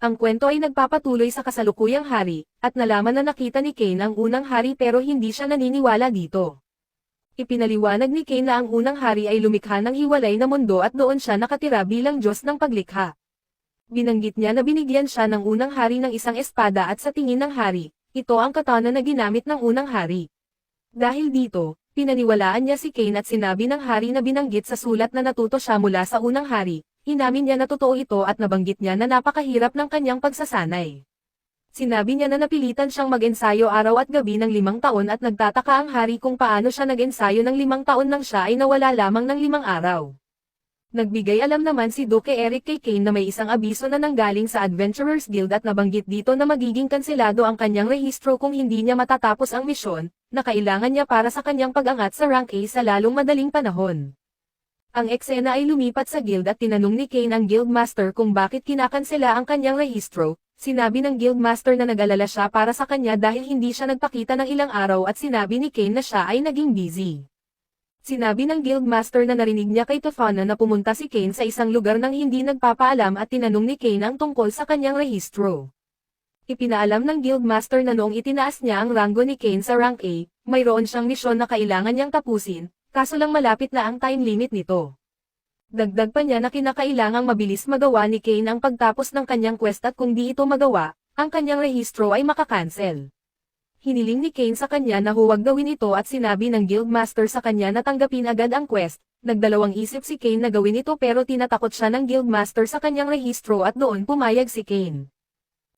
Ang kwento ay nagpapatuloy sa kasalukuyang hari, at nalaman na nakita ni Kane ang unang hari pero hindi siya naniniwala dito. Ipinaliwanag ni Kane na ang unang hari ay lumikha ng hiwalay na mundo at doon siya nakatira bilang Diyos ng paglikha. Binanggit niya na binigyan siya ng unang hari ng isang espada at sa tingin ng hari, ito ang katana na ginamit ng unang hari. Dahil dito, pinaniwalaan niya si Kane at sinabi ng hari na binanggit sa sulat na natuto siya mula sa unang hari. Inamin niya na totoo ito at nabanggit niya na napakahirap ng kanyang pagsasanay. Sinabi niya na napilitan siyang mag-ensayo araw at gabi ng 5 taon at nagtataka ang hari kung paano siya nag-ensayo ng 5 taon nang siya ay nawala lamang ng 5 araw. Nagbigay alam naman si Duke Eric kay Kane na may isang abiso na nanggaling sa Adventurers Guild at nabanggit dito na magiging kanselado ang kanyang rehistro kung hindi niya matatapos ang misyon, na kailangan niya para sa kanyang pag-angat sa rank A sa lalong madaling panahon. Ang eksena ay lumipat sa guild at tinanong ni Kane ang guildmaster kung bakit kinakansela ang kanyang rehistro. Sinabi ng guildmaster na nag-alala siya para sa kanya dahil hindi siya nagpakita ng ilang araw at sinabi ni Kane na siya ay naging busy. Sinabi ng guildmaster na narinig niya kay Tofana na pumunta si Kane sa isang lugar nang hindi nagpapaalam at tinanong ni Kane ang tungkol sa kanyang rehistro. Ipinaalam ng guildmaster na noong itinaas niya ang ranggo ni Kane sa rank A, mayroon siyang misyon na kailangan niyang tapusin. Kaso lang malapit na ang time limit nito. Dagdag pa niya na kinakailangang mabilis magawa ni Kane ang pagtapos ng kanyang quest at kung di ito magawa, ang kanyang rehistro ay makakancel. Hiniling ni Kane sa kanya na huwag gawin ito at sinabi ng guildmaster sa kanya na tanggapin agad ang quest. Nagdalawang isip si Kane na gawin ito pero tinatakot siya ng guildmaster sa kanyang rehistro at doon pumayag si Kane.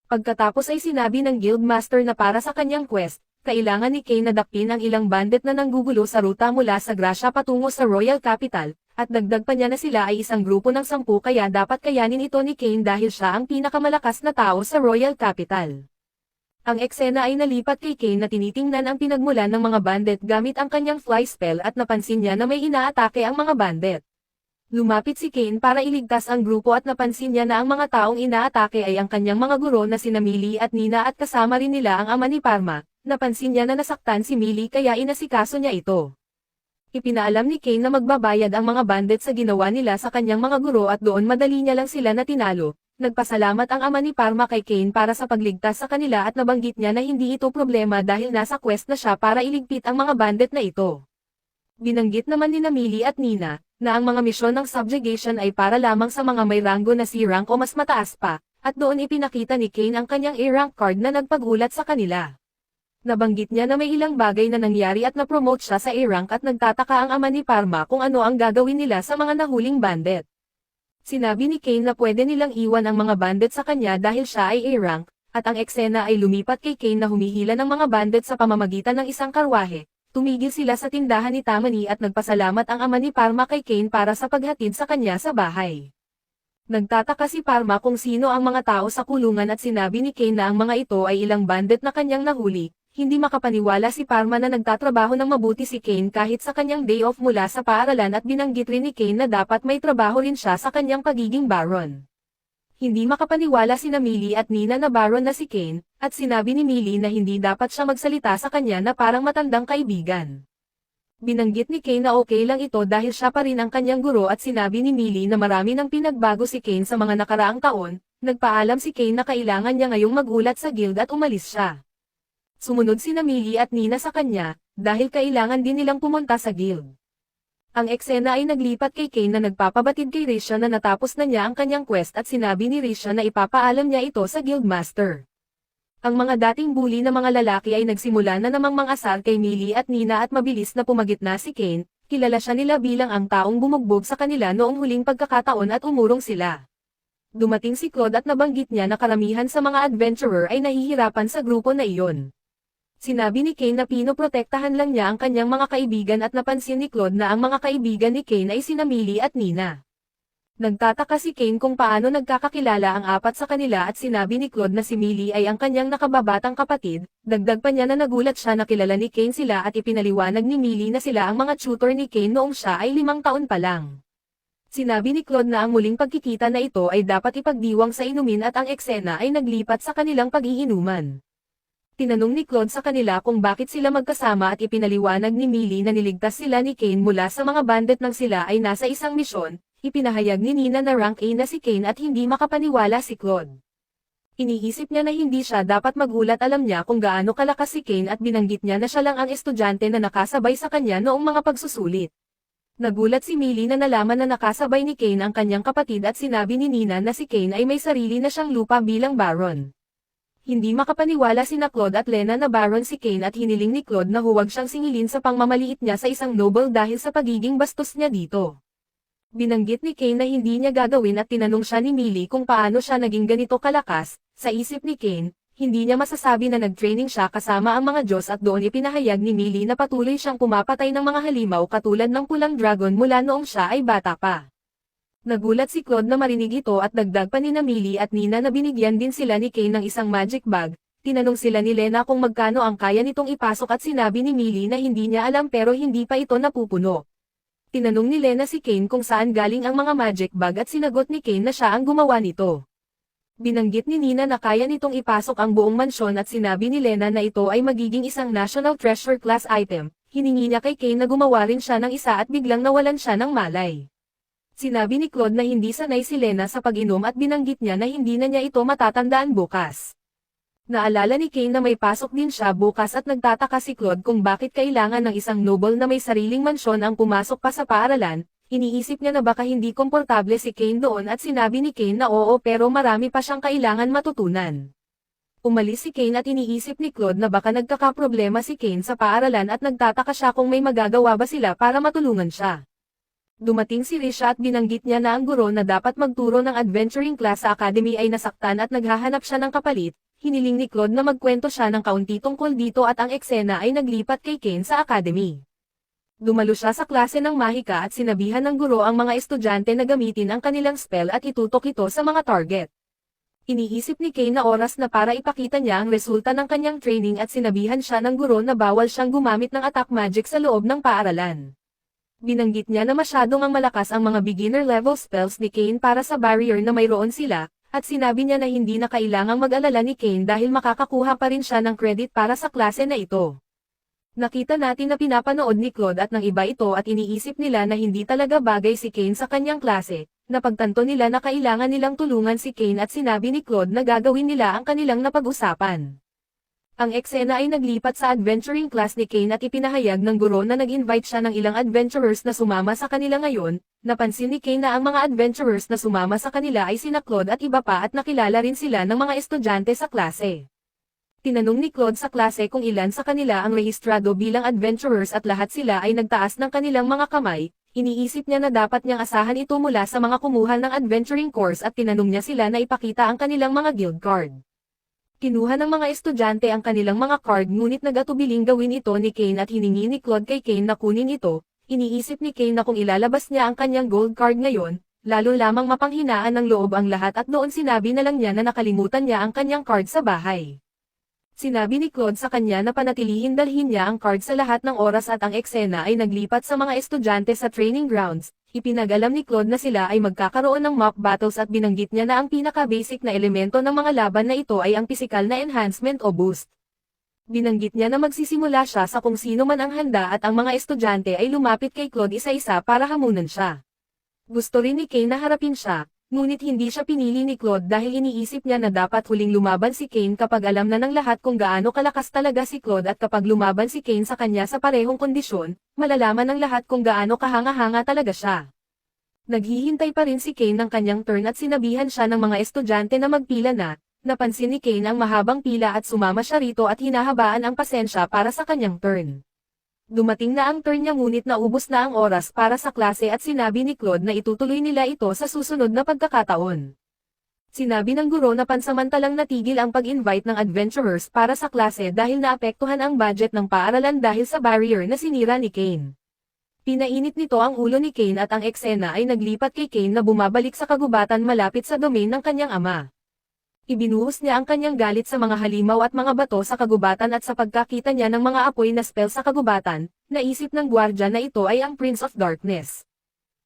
Pagkatapos ay sinabi ng guildmaster na para sa kanyang quest, kailangan ni Kane na dakpin ang ilang bandit na nanggugulo sa ruta mula sa Gracia patungo sa Royal Capital, at dagdag pa niya na sila ay isang grupo ng 10 kaya dapat kayanin ito ni Kane dahil siya ang pinakamalakas na tao sa Royal Capital. Ang eksena ay nalipat kay Kane na tinitingnan ang pinagmulan ng mga bandit gamit ang kanyang fly spell at napansin niya na may inaatake ang mga bandit. Lumapit si Kane para iligtas ang grupo at napansin niya na ang mga taong inaatake ay ang kanyang mga guro na sina Millie at Nina at kasama rin nila ang ama ni Parma. Napansin niya na nasaktan si Millie kaya inasikaso niya ito. Ipinaalam ni Kane na magbabayad ang mga bandit sa ginawa nila sa kanyang mga guro at doon madali niya lang sila na tinalo. Nagpasalamat ang ama ni Parma kay Kane para sa pagligtas sa kanila at nabanggit niya na hindi ito problema dahil nasa quest na siya para iligpit ang mga bandit na ito. Binanggit naman ni Millie at Nina, na ang mga misyon ng subjugation ay para lamang sa mga may ranggo na C-rank o mas mataas pa, at doon ipinakita ni Kane ang kanyang A-rank card na nagpagulat sa kanila. Nabanggit niya na may ilang bagay na nangyari at na-promote siya sa A-rank at nagtataka ang ama ni Parma kung ano ang gagawin nila sa mga nahuling bandit. Sinabi ni Kane na pwede nilang iwan ang mga bandit sa kanya dahil siya ay A-rank, at ang eksena ay lumipat kay Kane na humihila ng mga bandit sa pamamagitan ng isang karwahe. Tumigil sila sa tindahan ni Tammany at nagpasalamat ang ama ni Parma kay Kane para sa paghatid sa kanya sa bahay. Nagtataka si Parma kung sino ang mga tao sa kulungan at sinabi ni Kane na ang mga ito ay ilang bandit na kanyang nahuli. Hindi makapaniwala si Parma na nagtatrabaho ng mabuti si Kane kahit sa kanyang day off mula sa paaralan at binanggit rin ni Kane na dapat may trabaho rin siya sa kanyang pagiging baron. Hindi makapaniwala si Millie at Nina na baron na si Kane, at sinabi ni Millie na hindi dapat siya magsalita sa kanya na parang matandang kaibigan. Binanggit ni Kane na okay lang ito dahil siya pa rin ang kanyang guro at sinabi ni Millie na marami nang pinagbago si Kane sa mga nakaraang taon. Nagpaalam si Kane na kailangan niya ngayong magulat sa guild at umalis siya. Sumunod si Millie at Nina sa kanya, dahil kailangan din nilang pumunta sa guild. Ang eksena ay naglipat kay Kane na nagpapabatid kay Risha na natapos na niya ang kanyang quest at sinabi ni Risha na ipapaalam niya ito sa guildmaster. Ang mga dating bully na mga lalaki ay nagsimula na namang mangasar kay Millie at Nina at mabilis na pumagitna si Kane, kilala siya nila bilang ang taong bumugbog sa kanila noong huling pagkakataon at umurong sila. Dumating si Claude at nabanggit niya na karamihan sa mga adventurer ay nahihirapan sa grupo na iyon. Sinabi ni Kane na pinoprotektahan lang niya ang kanyang mga kaibigan at napansin ni Claude na ang mga kaibigan ni Kane ay sina Millie at Nina. Nagtataka si Kane kung paano nagkakakilala ang apat sa kanila at sinabi ni Claude na si Millie ay ang kanyang nakababatang kapatid. Dagdag pa niya na nagulat siya na kilala ni Kane sila at ipinaliwanag ni Millie na sila ang mga tutor ni Kane noong siya ay 5 taon pa lang. Sinabi ni Claude na ang muling pagkikita na ito ay dapat ipagdiwang sa inumin at ang eksena ay naglipat sa kanilang pag-iinuman. Tinanong ni Claude sa kanila kung bakit sila magkasama at ipinaliwanag ni Millie na niligtas sila ni Kane mula sa mga bandit nang sila ay nasa isang misyon. Ipinahayag ni Nina na rank A na si Kane at hindi makapaniwala si Claude. Iniisip niya na hindi siya dapat magulat, alam niya kung gaano kalakas si Kane at binanggit niya na siya lang ang estudyante na nakasabay sa kanya noong mga pagsusulit. Nagulat si Millie na nalaman na nakasabay ni Kane ang kanyang kapatid at sinabi ni Nina na si Kane ay may sarili na siyang lupa bilang baron. Hindi makapaniwala sina Claude at Lena na baron si Kane at hiniling ni Claude na huwag siyang singilin sa pangmamaliit niya sa isang noble dahil sa pagiging bastos niya dito. Binanggit ni Kane na hindi niya gagawin at tinanong siya ni Millie kung paano siya naging ganito kalakas. Sa isip ni Kane, hindi niya masasabi na nag-training siya kasama ang mga Diyos at doon ipinahayag ni Millie na patuloy siyang pumapatay ng mga halimaw katulad ng pulang dragon mula noong siya ay bata pa. Nagulat si Claude na marinig ito at dagdag pa ni Millie at Nina na binigyan din sila ni Kane ng isang magic bag. Tinanong sila ni Lena kung magkano ang kaya nitong ipasok at sinabi ni Millie na hindi niya alam pero hindi pa ito napupuno. Tinanong ni Lena si Kane kung saan galing ang mga magic bag at sinagot ni Kane na siya ang gumawa nito. Binanggit ni Nina na kaya nitong ipasok ang buong mansyon at sinabi ni Lena na ito ay magiging isang national treasure class item. Hiningi niya kay Kane na gumawa rin siya ng isa at biglang nawalan siya ng malay. Sinabi ni Claude na hindi sanay si Lena sa pag-inom at binanggit niya na hindi na niya ito matatandaan bukas. Naalala ni Kane na may pasok din siya bukas at nagtataka si Claude kung bakit kailangan ng isang noble na may sariling mansyon ang pumasok pa sa paaralan. Iniisip niya na baka hindi komportable si Kane doon at sinabi ni Kane na oo pero marami pa siyang kailangan matutunan. Umalis si Kane at iniisip ni Claude na baka nagkakaproblema si Kane sa paaralan at nagtataka siya kung may magagawa ba sila para matulungan siya. Dumating si Risha at binanggit niya na ang guro na dapat magturo ng adventuring class sa academy ay nasaktan at naghahanap siya ng kapalit. Hiniling ni Claude na magkwento siya ng kaunti tungkol dito at ang eksena ay naglipat kay Kane sa academy. Dumalo siya sa klase ng mahika at sinabihan ng guro ang mga estudyante na gamitin ang kanilang spell at itutok ito sa mga target. Iniisip ni Kane na oras na para ipakita niya ang resulta ng kanyang training at sinabihan siya ng guro na bawal siyang gumamit ng attack magic sa loob ng paaralan. Binanggit niya na masyadong ang malakas ang mga beginner level spells ni Kane para sa barrier na mayroon sila, at sinabi niya na hindi na kailangang mag-alala ni Kane dahil makakakuha pa rin siya ng credit para sa klase na ito. Nakita natin na pinapanood ni Claude at ng iba ito at iniisip nila na hindi talaga bagay si Kane sa kanyang klase. Napagtanto nila na kailangan nilang tulungan si Kane at sinabi ni Claude na gagawin nila ang kanilang napag-usapan. Ang eksena ay naglipat sa adventuring class ni Kane at ipinahayag ng guro na nag-invite siya ng ilang adventurers na sumama sa kanila ngayon. Napansin ni Kane na ang mga adventurers na sumama sa kanila ay sina Claude at iba pa at nakilala rin sila ng mga estudyante sa klase. Tinanong ni Claude sa klase kung ilan sa kanila ang rehistrado bilang adventurers at lahat sila ay nagtaas ng kanilang mga kamay. Iniisip niya na dapat niyang asahan ito mula sa mga kumuha ng adventuring course at tinanong niya sila na ipakita ang kanilang mga guild card. Kinuha ng mga estudyante ang kanilang mga card ngunit nagatubiling gawin ito ni Kane at hiningi ni Claude kay Kane na kunin ito. Iniisip ni Kane na kung ilalabas niya ang kanyang gold card ngayon, lalo lamang mapanghinaan ng loob ang lahat at noon sinabi na lang niya na nakalimutan niya ang kanyang card sa bahay. Sinabi ni Claude sa kanya na panatilihin dalhin niya ang card sa lahat ng oras at ang eksena ay naglipat sa mga estudyante sa training grounds. Ipinag-alam ni Claude na sila ay magkakaroon ng mock battles at binanggit niya na ang pinaka-basic na elemento ng mga laban na ito ay ang pisikal na enhancement o boost. Binanggit niya na magsisimula siya sa kung sino man ang handa at ang mga estudyante ay lumapit kay Claude isa-isa para hamunan siya. Gusto rin ni Kane na harapin siya, ngunit hindi siya pinili ni Claude dahil iniisip niya na dapat huling lumaban si Kane kapag alam na ng lahat kung gaano kalakas talaga si Claude at kapag lumaban si Kane sa kanya sa parehong kondisyon, malalaman ng lahat kung gaano kahanga-hanga talaga siya. Naghihintay pa rin si Kane ng kanyang turn at sinabihan siya ng mga estudyante na magpila na. Napansin ni Kane ang mahabang pila at sumama siya rito at hinahabaan ang pasensya para sa kanyang turn. Dumating na ang turn niya ngunit naubos na ang oras para sa klase at sinabi ni Claude na itutuloy nila ito sa susunod na pagkakataon. Sinabi ng guro na pansamantalang natigil ang pag-invite ng adventurers para sa klase dahil naapektuhan ang budget ng paaralan dahil sa barrier na sinira ni Kane. Pinainit nito ang ulo ni Kane at ang eksena ay naglipat kay Kane na bumabalik sa kagubatan malapit sa domain ng kanyang ama. Ibinuhos niya ang kanyang galit sa mga halimaw at mga bato sa kagubatan at sa pagkakita niya ng mga apoy na spell sa kagubatan, naisip ng gwardya na ito ay ang Prince of Darkness.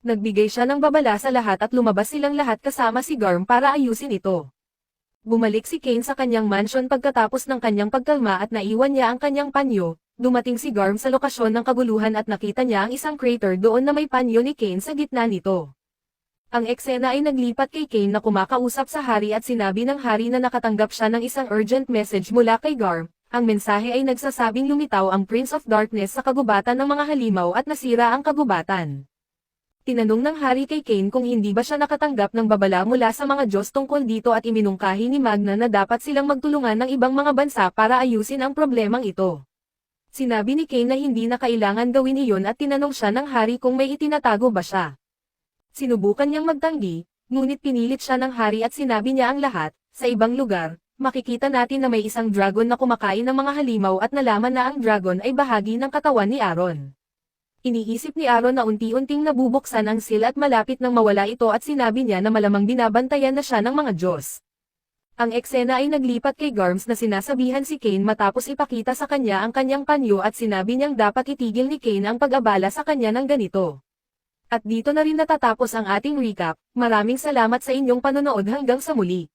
Nagbigay siya ng babala sa lahat at lumabas silang lahat kasama si Garm para ayusin ito. Bumalik si Kane sa kanyang mansion pagkatapos ng kanyang pagkalma at naiwan niya ang kanyang panyo. Dumating si Garm sa lokasyon ng kaguluhan at nakita niya ang isang crater doon na may panyo ni Kane sa gitna nito. Ang eksena ay naglipat kay Kane na kumakausap sa hari at sinabi ng hari na nakatanggap siya ng isang urgent message mula kay Garm. Ang mensahe ay nagsasabing lumitaw ang Prince of Darkness sa kagubatan ng mga halimaw at nasira ang kagubatan. Tinanong ng hari kay Kane kung hindi ba siya nakatanggap ng babala mula sa mga Diyos tungkol dito at iminungkahi ni Magna na dapat silang magtulungan ng ibang mga bansa para ayusin ang problemang ito. Sinabi ni Kane na hindi na kailangan gawin iyon at tinanong siya ng hari kung may itinatago ba siya. Sinubukan niyang magtanggi, ngunit pinilit siya ng hari at sinabi niya ang lahat. Sa ibang lugar, makikita natin na may isang dragon na kumakain ng mga halimaw at nalaman na ang dragon ay bahagi ng katawan ni Aaron. Iniisip ni Aaron na unti-unting nabubuksan ang seal at malapit nang mawala ito at sinabi niya na malamang binabantayan na siya ng mga Diyos. Ang eksena ay naglipat kay Garms na sinasabihan si Kane matapos ipakita sa kanya ang kanyang panyo at sinabi niyang dapat itigil ni Kane ang pag-abala sa kanya ng ganito. At dito na rin natatapos ang ating recap. Maraming salamat sa inyong panonood hanggang sa muli.